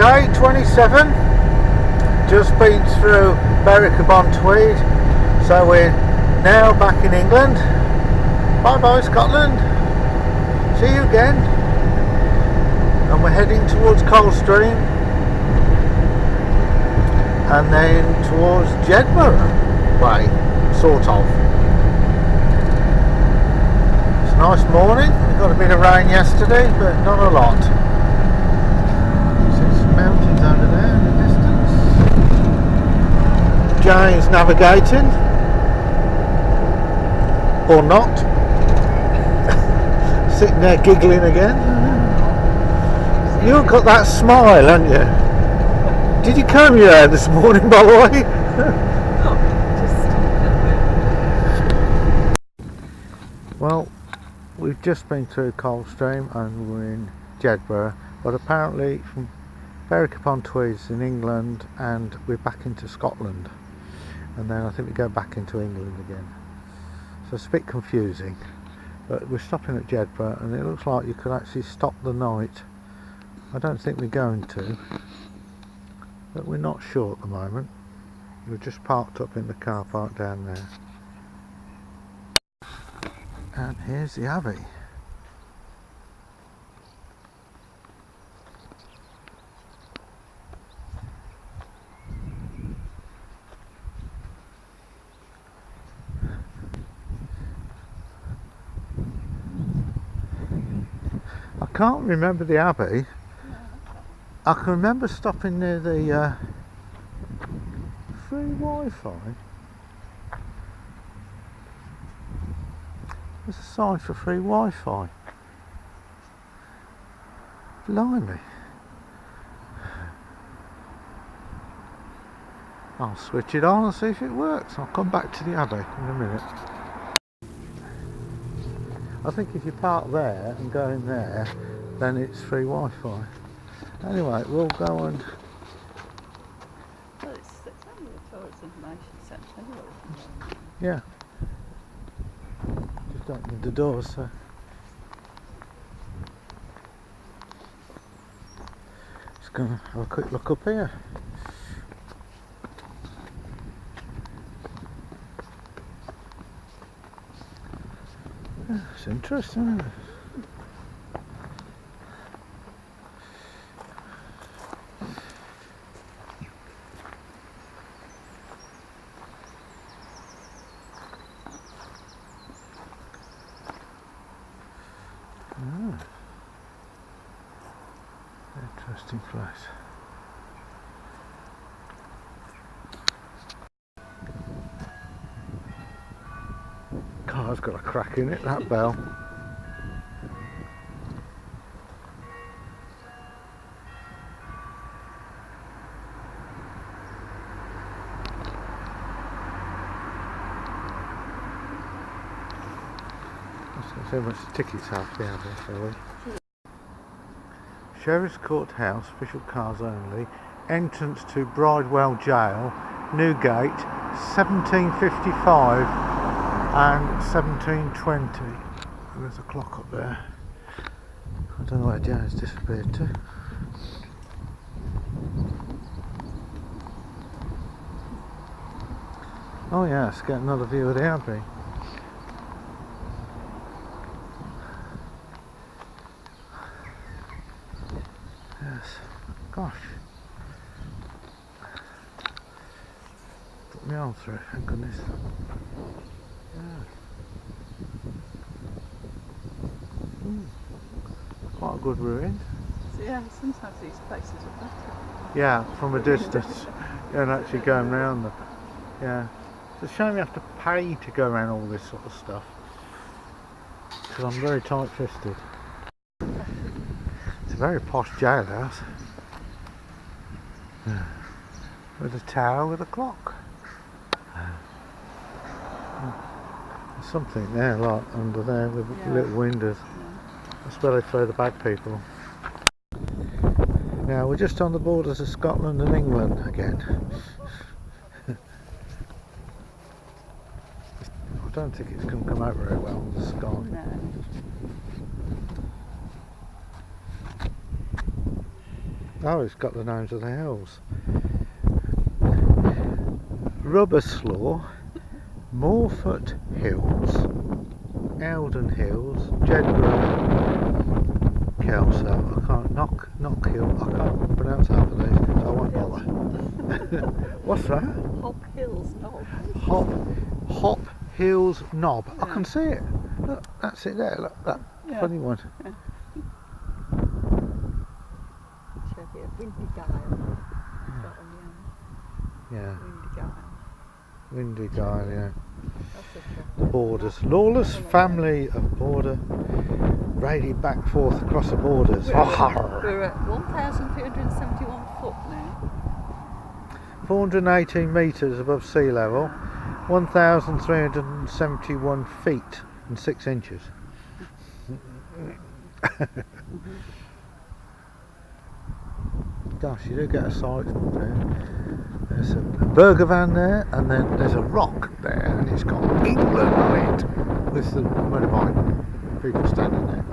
Day 27, just been through Berwick-upon-Tweed, so we're now back in England. Bye bye Scotland, see you again. And we're heading towards Coldstream and then towards Jedburgh way, sort of. It's a nice morning, we got a bit of rain yesterday but not a lot. Mountains over there in the distance. Jane's navigating, or not. Sitting there giggling again. You've got that smile, haven't you? Did you comb your hair this morning, by the way? Well, we've just been through Coldstream and we're in Jedburgh, but apparently from Berwick-upon-Tweed is in England and we're back into Scotland, and then I think we go back into England again, so it's a bit confusing. But we're stopping at Jedburgh and it looks like you could actually stop the night. I don't think we're going to, but we're not sure at the moment. We're just parked up in the car park down there, and here's the Abbey. I can't remember the Abbey. I can remember stopping near the free Wi-Fi. There's a sign for free Wi-Fi. Blimey. I'll switch it on and see if it works. I'll come back to the Abbey in a minute. I think if you park there and go in there, then it's free Wi-Fi. Anyway, we'll go and... Well, it's only a tourist information centre anyway. Yeah. Just opened the doors, so... Just gonna have a quick look up here. It's interesting, isn't it? Interesting place. Car's got a crack in it, that bell. Let's see how much the tickets have for the Abbey, shall we? Sheriff's Court House, official cars only. Entrance to Bridewell Jail, Newgate, 1755 and 1720. There's a clock up there. I don't know where Jane's disappeared to. Oh yeah, let's get another view of the Abbey. Yes, gosh. Put me on through, thank goodness. Yeah. Quite a good ruin. So yeah, sometimes these places are better. Yeah, from a distance. And actually going round them. Yeah. It's a shame you have to pay to go around all this sort of stuff. Because I'm very tight-fisted. It's a very posh jailhouse. With a tower with a clock. There's something there, like under there with little windows. That's where they throw the bad people. Now we're just on the borders of Scotland and England again. I don't think it's going to come out very well in the sky. No. Oh, it's got the names of the hills. Rubberslough, Morford Hills, Eldon Hills, Jedburgh, Kelso. I can't knock Hill. I can't pronounce half of these, so I won't bother. What's that? Hop Hills Knob. Hop Hills Knob. Yeah. I can see it. Look, that's it there. Look, that funny one. Yeah. Windy Gale. Yeah. Windy Gale. Windy Gale, yeah. That's The borders. Lawless family of border raided back forth across the borders. We're at 1,371 foot now. 418 metres above sea level, 1,371 feet and 6 inches. Gosh, you do get a sight from there. There's a burger van there, and then there's a rock there, and it's got England on it, with the motorbike people standing there.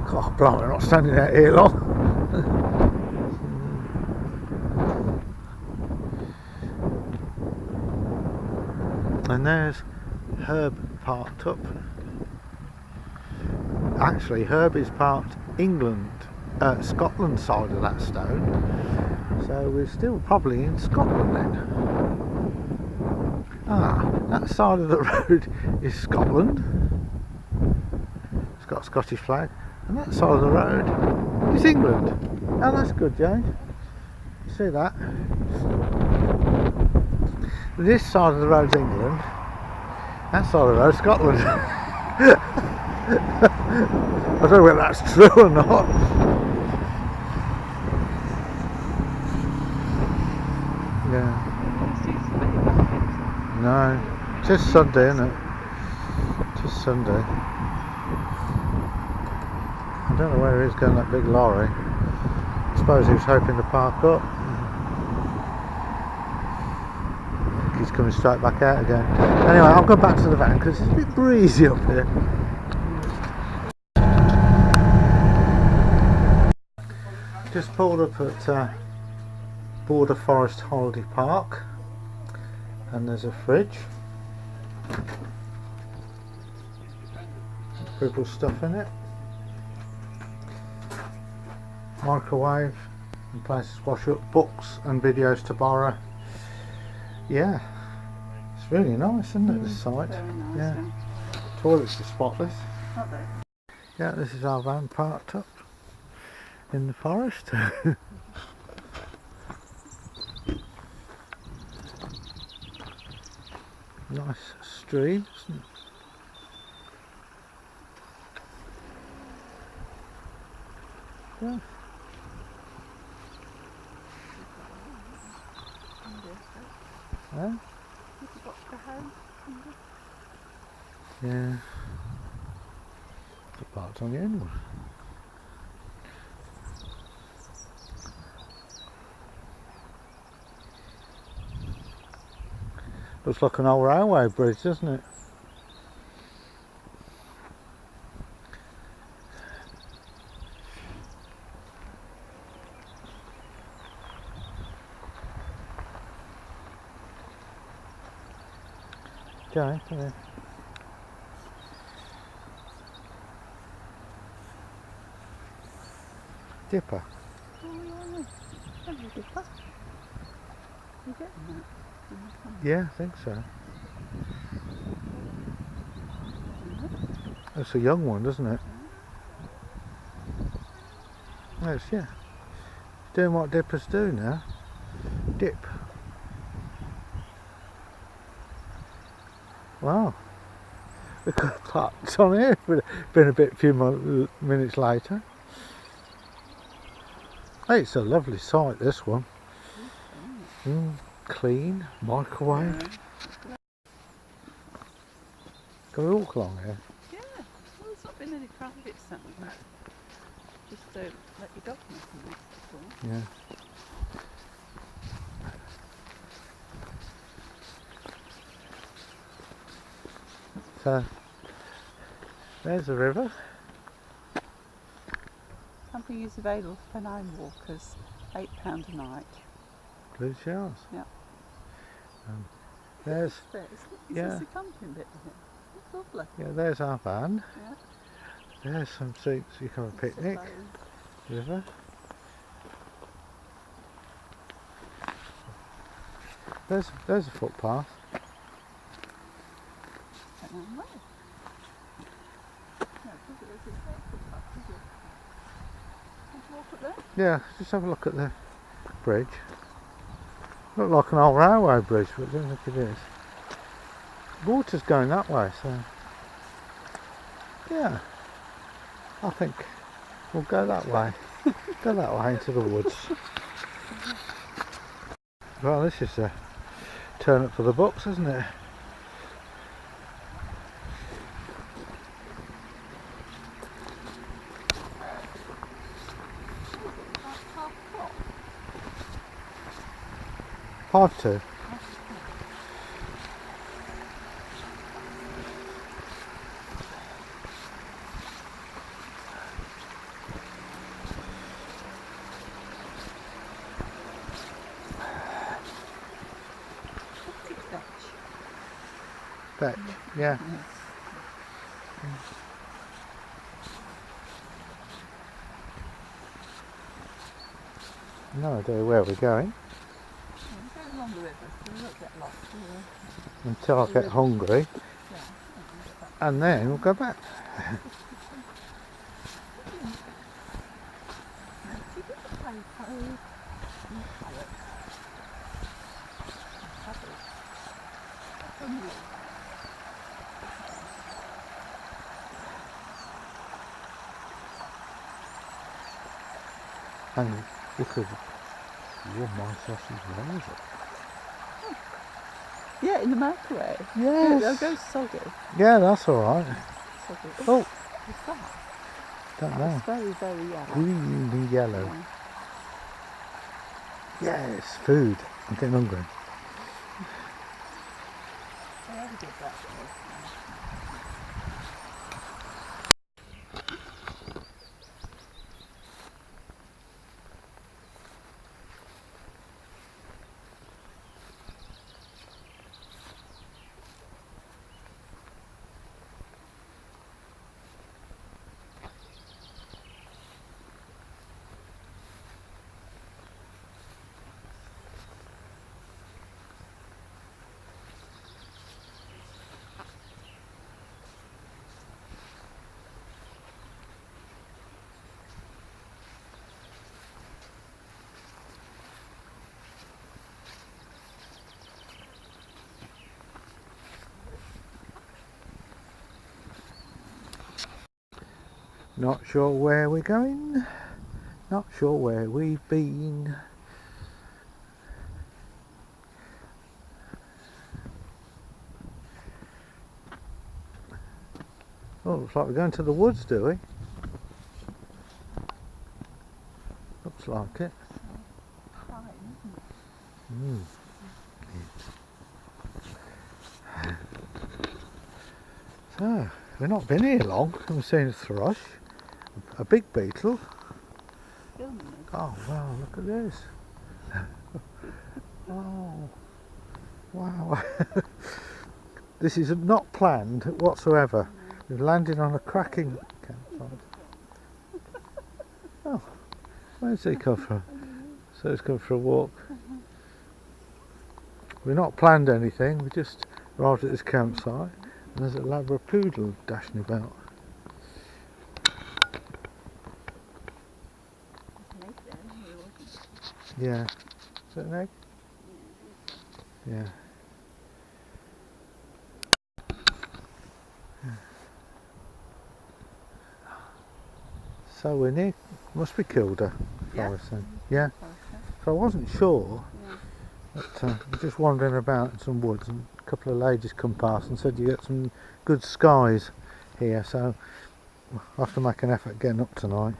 God, blimey, I'm not standing out here long. And there's Herb parked up. Actually, Herb is parked Scotland side of that stone, so we're still probably in Scotland then. Ah, that side of the road is Scotland. It's got a Scottish flag, and that side of the road is England. Oh, that's good, Jane. You see that? This side of the road's England. That side of the road's Scotland. I don't know whether that's true or not. Yeah. No, just Sunday, isn't it? Just Sunday. I don't know where he's going, that big lorry. I suppose he was hoping to park up. I think he's coming straight back out again. Anyway, I'll go back to the van because it's a bit breezy up here. Just pulled up at Border Forest Holiday Park, and there's a fridge. People's stuff in it. Microwave and places to wash up, books and videos to borrow. Yeah, it's really nice, isn't it, this site? Very nice, Yeah. Toilets are spotless. Aren't they? Yeah, this is our van parked up in the forest. Nice stream, isn't it? Yeah. Huh? Yeah. The parked on the end one. Looks like an old railway bridge, doesn't it? Okay, yeah. Dipper. Yeah, I think so. That's a young one, doesn't it? Yes, yeah. Doing what dippers do now. Dip. Wow. We could have parked on here. Would have been a few minutes later. Hey, it's a lovely site, this one. Clean, microwave. Can we walk along here? Yeah, well, there's not been any private settlement. Just don't let your dog miss them, that's all. Yeah. So, there's the river. Everything is available for nine walkers, £8 a night. Blue shells. Yeah. There's Is the camping bit here? It's lovely. yeah. There's our van. Yeah. There's some seats you can have a picnic. River. There's a footpath. Yeah, just have a look at the bridge. Look like an old railway bridge, but I don't think it is. Water's going that way, so yeah, I think we'll go that way. Go that way into the woods. Well, this is a turn up for the books, isn't it? Half two. Fetch, yeah. No idea where we're going. Along the river, so we won't get lost. Until I get hungry, and then we'll go back. And you could warm my sausage later. Yeah, in the microwave. Yes. They'll go soggy. Yeah, that's alright. Soggy. Oh, What's that? don't know. It's very, very yellow. Green and yellow. Yeah. Yes, food. I'm getting hungry. I already did that. Not sure where we're going. Not sure where we've been. Oh, looks like we're going to the woods, do we? Looks like it. Mm. So, we've not been here long. We've seen a thrush, a big beetle. Oh wow, look at this. Oh, wow. This is not planned whatsoever. We've landed on a cracking campsite. Oh, where's he come from? So he's come for a walk. We've not planned anything, we just arrived at this campsite and there's a Labrapoodle dashing about. Yeah. Is that an egg? Yeah. So we're near, must be Kielder, Forest then. Yeah. So I wasn't sure, but we're just wandering about in some woods and a couple of ladies come past and said you get some good skies here, so I'll have to make an effort getting up tonight.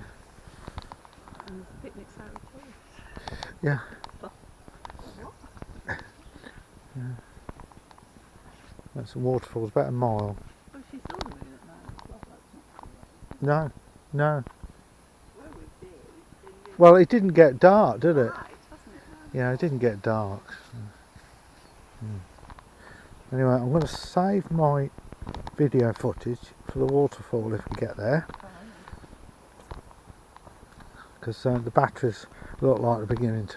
And the picnic's out of place. Yeah. Yeah. That's some waterfalls, about a mile. Well, she's filming at night as well, that's not too bad. No, no. Where we did. Well, it didn't get dark, did it? Right, wasn't it? Yeah, it didn't get dark. Anyway, I'm going to save my video footage for the waterfall if we get there, because the batteries look like they're beginning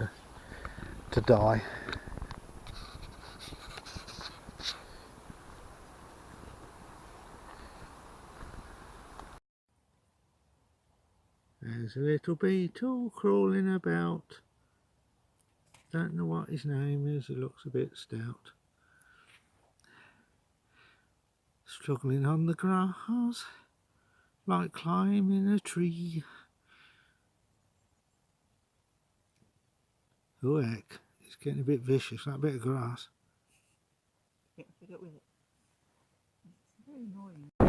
to die. There's a little beetle crawling about. Don't know what his name is, he looks a bit stout. Struggling on the grass, like climbing a tree. Oh heck, it's getting a bit vicious, that bit of grass.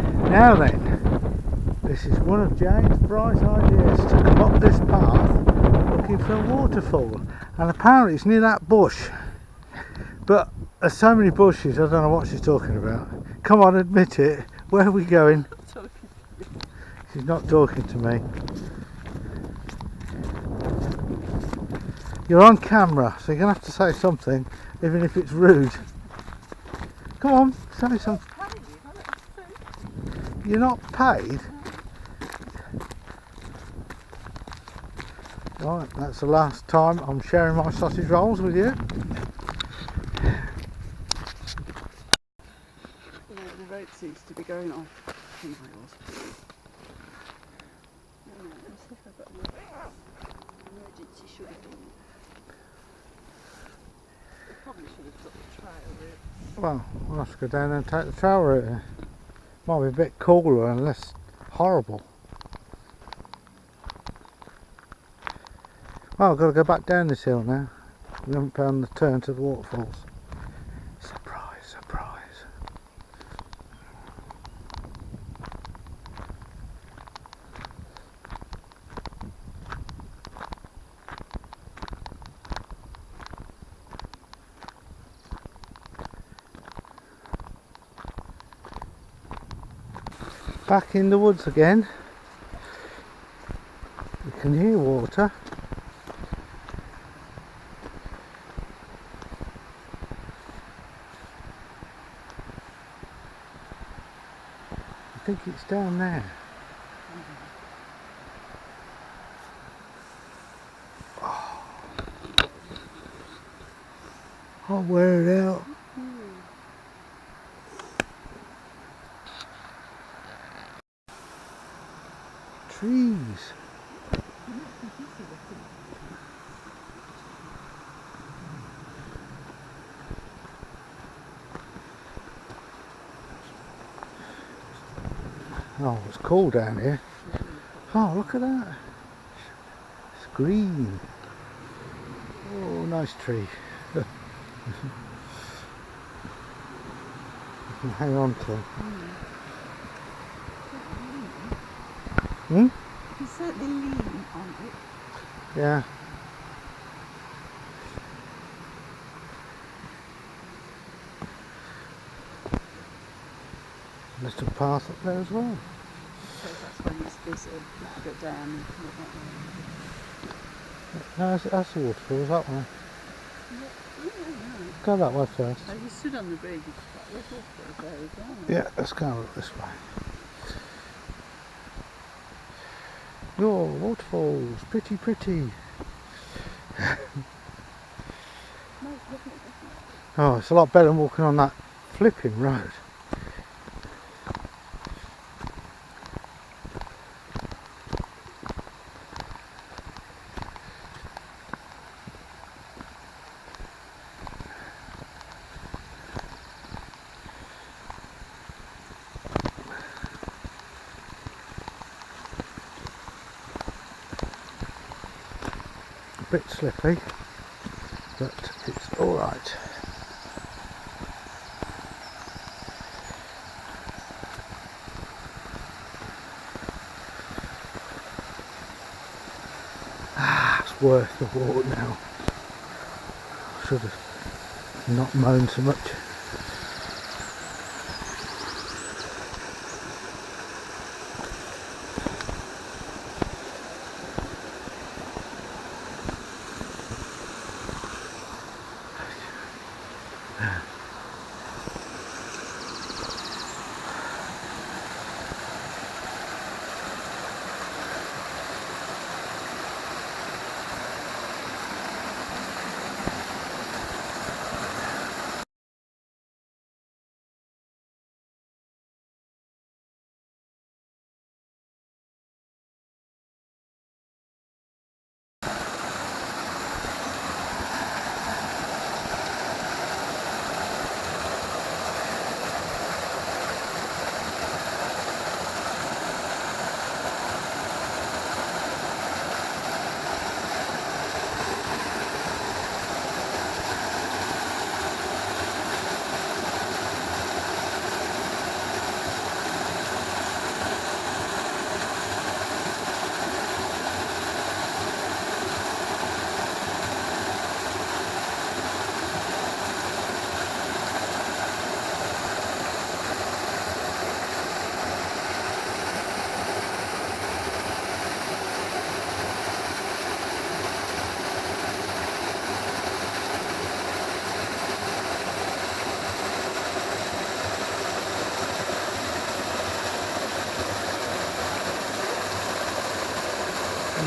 Now then, this is one of Jane's bright ideas to come up this path looking for a waterfall, and apparently it's near that bush, but there's so many bushes I don't know what she's talking about. Come on, admit it, where are we going? She's not talking to me. You're on camera, so you're going to have to say something, even if it's rude. Come on, say something. You're not paid? Right, that's the last time I'm sharing my sausage rolls with you. The road seems to be going off. Let's see if I've got an emergency should have done. I probably should have took the trail route. Well, we'll have to go down and take the trail route. Might be a bit cooler and less horrible. Well, I've got to go back down this hill now. We haven't found the turn to the waterfalls. Surprise, surprise. Back in the woods again. You can hear water. I think it's down there. Oh. I'll wear it out. Trees. Oh, it's cool down here. Oh, look at that. It's green. Oh, nice tree. You can hang on to it. Hmm? You can certainly lean on it. Yeah. Little path up there as well. So that's when it's busy. You can go down and come up that way. No, that's the waterfalls, that way. Yeah. Go that way first. Oh, you stood on the bridge. There's waterfalls there as well. Yeah, let's go up this way. Oh, waterfalls, pretty, pretty. No, it's lovely, isn't it? Oh, it's a lot better than walking on that flipping road. A bit slippy, but it's alright. It's worth the walk now. Should have not moaned so much.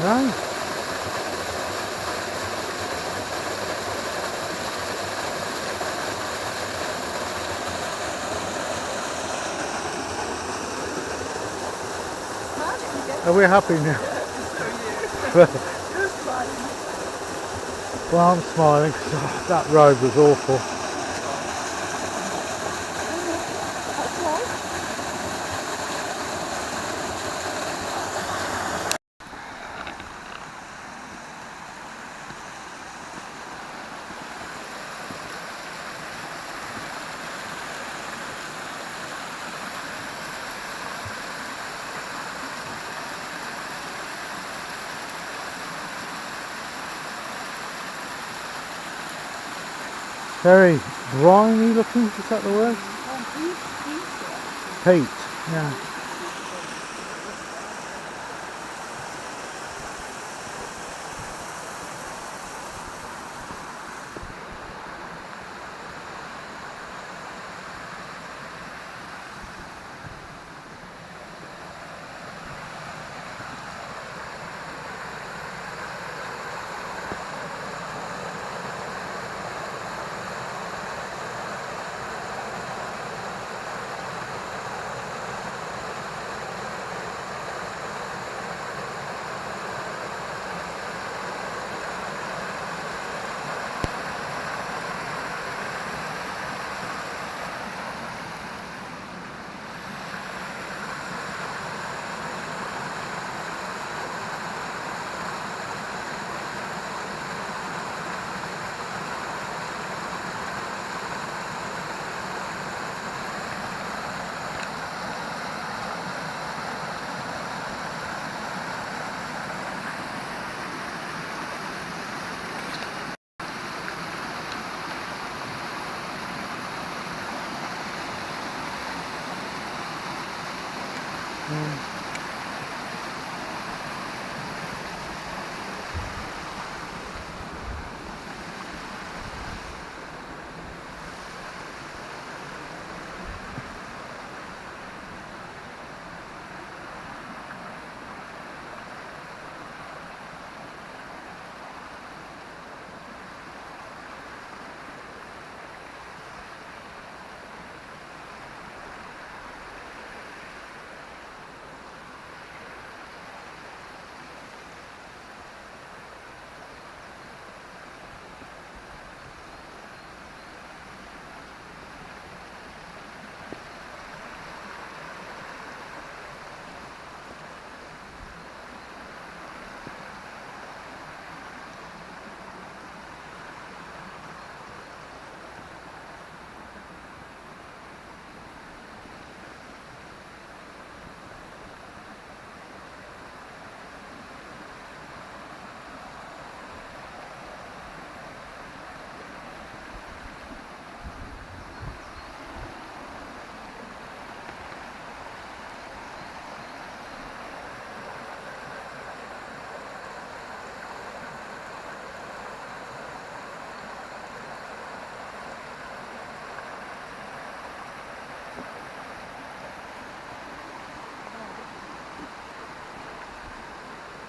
No. Are we happy now? Well, I'm smiling because that road was awful. Very briny looking, is that the word? Peat, yeah.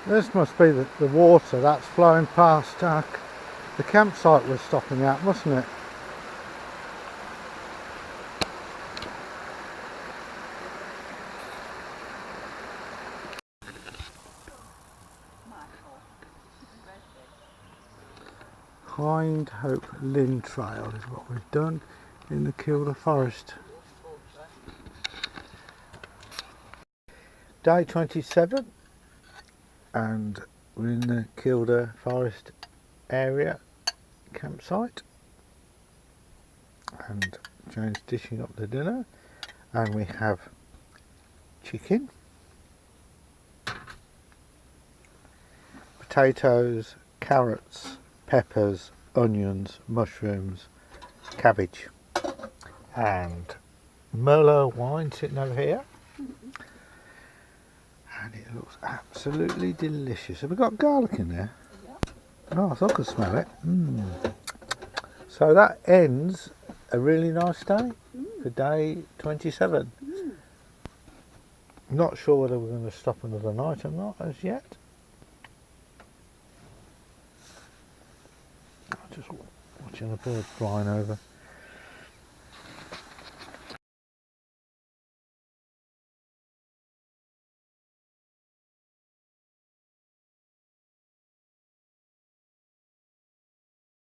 This must be the water that's flowing past the campsite we're stopping at, mustn't it? Hind Hope Lynn Trail is what we've done in the Kielder Forest. Day 27, and we're in the Kielder Forest area campsite, and Jane's dishing up the dinner, and we have chicken, potatoes, carrots, peppers, onions, mushrooms, cabbage, and Merlot wine sitting over here. And it looks absolutely delicious. Have we got garlic in there? Oh, I thought I could smell it. So that ends a really nice day for day 27. Not sure whether we're going to stop another night or not as yet. Just watching the bird flying over.